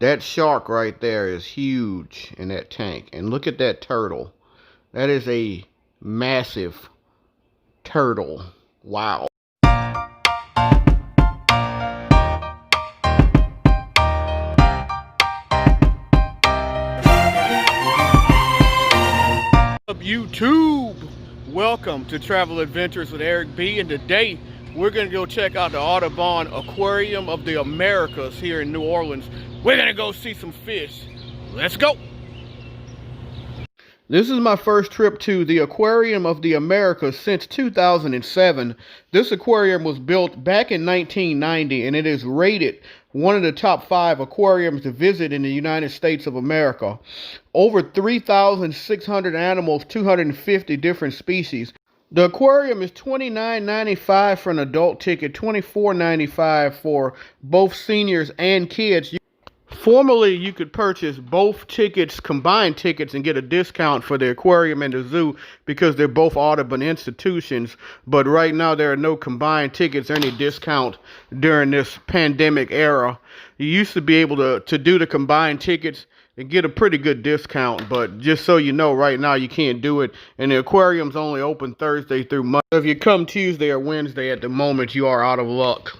That shark right there is huge in that tank. And look at that turtle. That is a massive turtle. Wow. YouTube, welcome to Travel Adventures with Eric B. And today we're gonna go check out the Audubon Aquarium of the Americas here in New Orleans. We're gonna go see some fish. Let's go. This is my first trip to the Aquarium of the Americas since 2007. This aquarium was built back in 1990 and it is rated one of the top 5 aquariums to visit in the United States of America. Over 3,600 animals, 250 different species. The aquarium is $29.95 for an adult ticket, $24.95 for both seniors and kids. Formerly, you could purchase both tickets, combined tickets, and get a discount for the aquarium and the zoo because they're both Audubon institutions. But right now, there are no combined tickets or any discount during this pandemic era. You used to be able to do the combined tickets and get a pretty good discount. But just so you know, right now, you can't do it. And the aquarium's only open Thursday through Monday. If you come Tuesday or Wednesday at the moment, you are out of luck.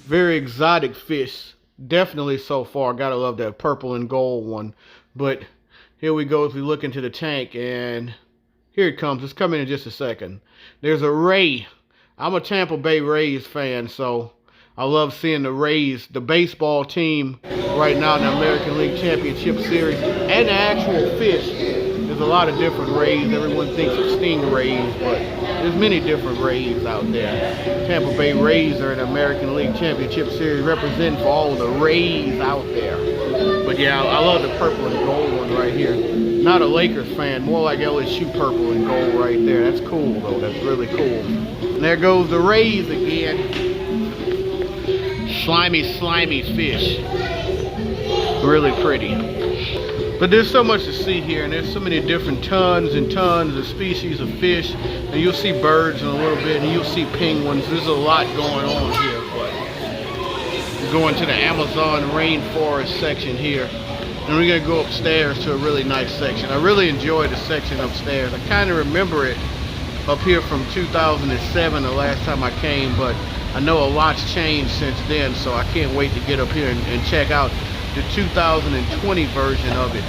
Very exotic fish, definitely so far. Gotta love that purple and gold one. But here we go as we look into the tank, and here it comes. It's coming in just a second. There's a ray. I'm a Tampa Bay Rays fan, so I love seeing the Rays, the baseball team right now in the American League Championship Series, and the actual fish. There's a lot of different rays. Everyone thinks it's stingrays, but there's many different rays out there. Tampa Bay Rays are in the American League Championship Series, representing for all of the Rays out there. But yeah, I love the purple and gold one right here. Not a Lakers fan, more like LSU purple and gold right there. That's cool though, that's really cool. And there goes the Rays again. Slimy fish. Really pretty. But there's so much to see here, and there's so many different tons and tons of species of fish. And you'll see birds in a little bit, and you'll see penguins. There's a lot going on here. But we're going to the Amazon Rainforest section here. And we're going to go upstairs to a really nice section. I really enjoy the section upstairs. I kind of remember it up here from 2007, the last time I came. But I know a lot's changed since then, so I can't wait to get up here and check out the 2020 version of it.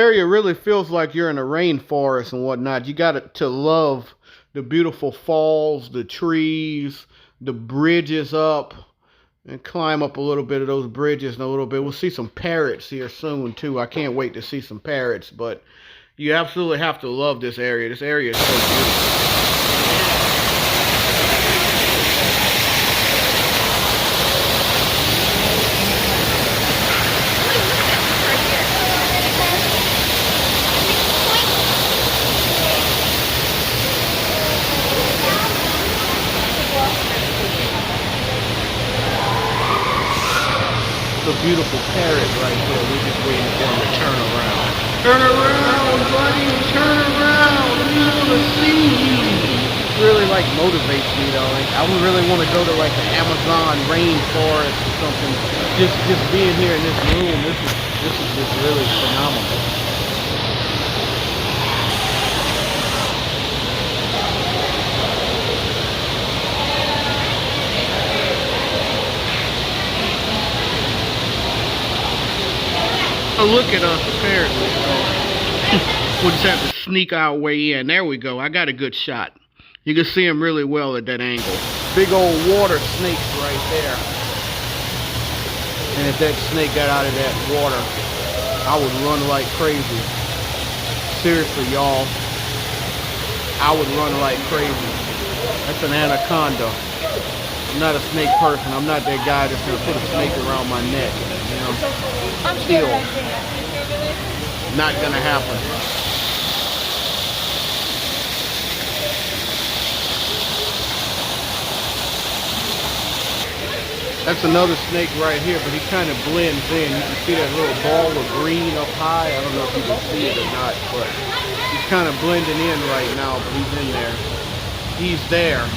area really feels like you're in a rainforest and whatnot. You got to love the beautiful falls, the trees, the bridges up, and climb up a little bit of those bridges in a little bit. We'll see some parrots here soon too. I can't wait to see some parrots, but you absolutely have to love this area. This area is so beautiful. The beautiful parrot right there. We're just waiting for him to turn around. Turn around, buddy! Turn around! We want to see you! Really like motivates me though. Like, I would really want to go to like the Amazon rainforest or something. Just being here in this room, this is just really phenomenal. Oh, look at us, apparently. We'll just have to sneak our way in. There we go. I got a good shot. You can see him really well at that angle. Big old water snakes right there. And if that snake got out of that water, I would run like crazy. Seriously, y'all. I would run like crazy. That's an anaconda. I'm not a snake person. I'm not that guy that's going to put a snake around my neck. You know? Still, not going to happen. That's another snake right here, but he kind of blends in. You can see that little ball of green up high. I don't know if you can see it or not, but he's kind of blending in right now, but he's in there. He's there.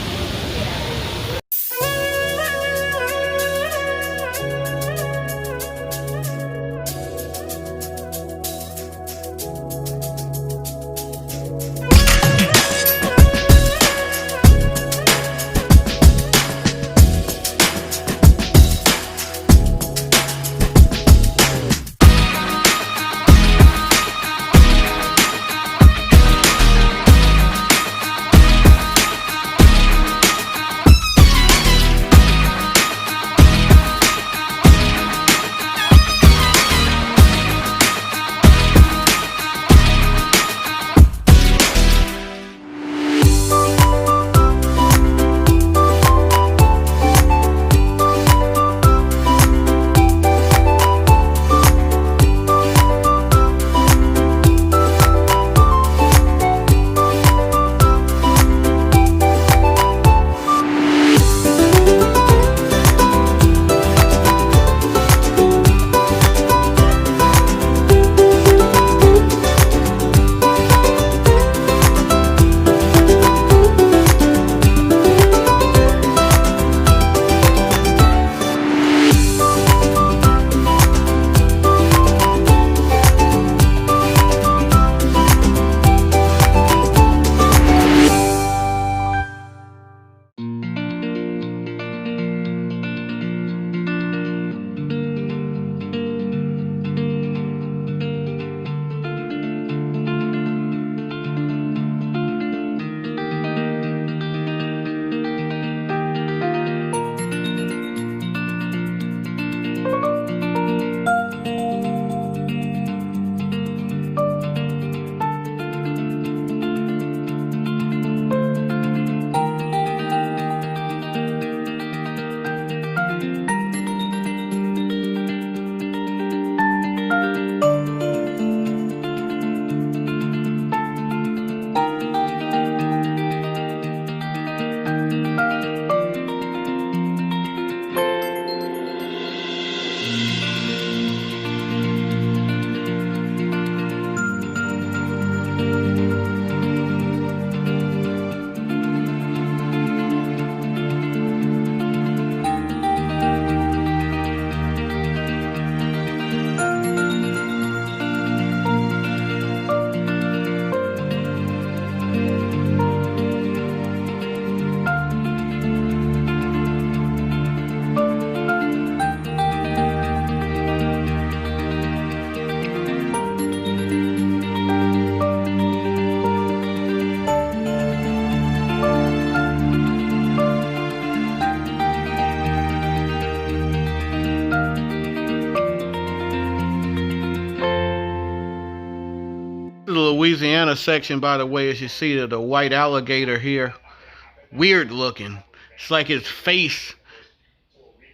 Louisiana section, by the way, as you see the white alligator here. Weird looking. It's like its face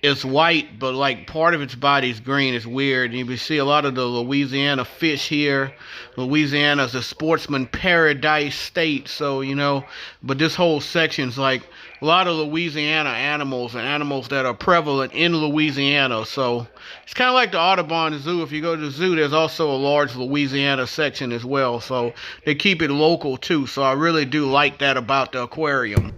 is white, but like part of its body is green. It's weird. And you can see a lot of the Louisiana fish here. Louisiana is a sportsman paradise state, so you know. But this whole section's like a lot of Louisiana animals and animals that are prevalent in Louisiana. So it's kind of like the Audubon Zoo. If you go to the zoo, there's also a large Louisiana section as well. So they keep it local too. So I really do like that about the aquarium.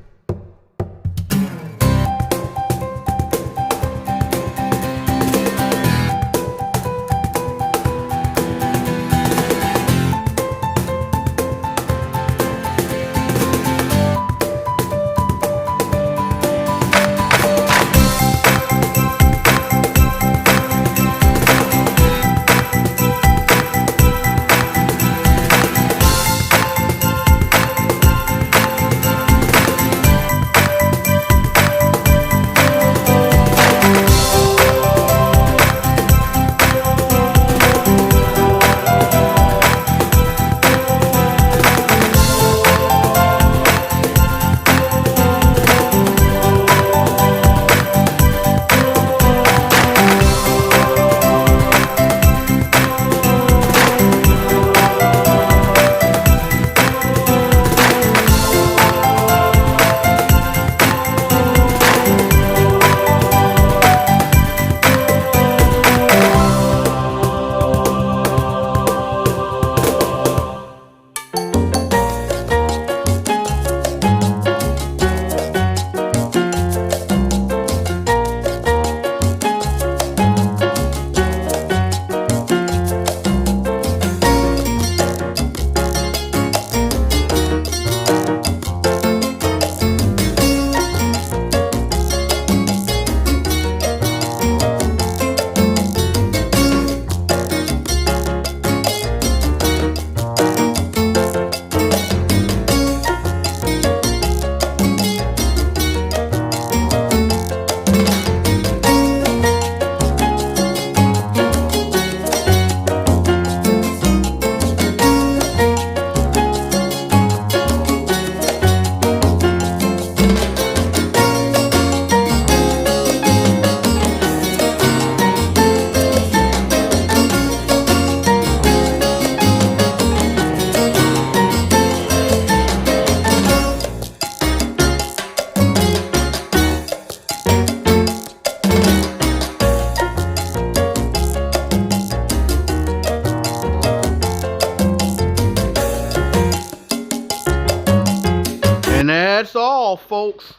And that's all, folks.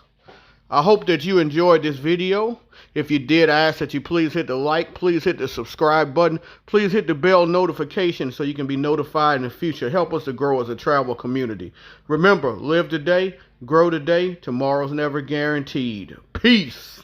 I hope that you enjoyed this video. If you did, I ask that you please hit the like, please hit the subscribe button, please hit the bell notification so you can be notified in the future. Help us to grow as a travel community. Remember, live today, grow today, tomorrow's never guaranteed. Peace.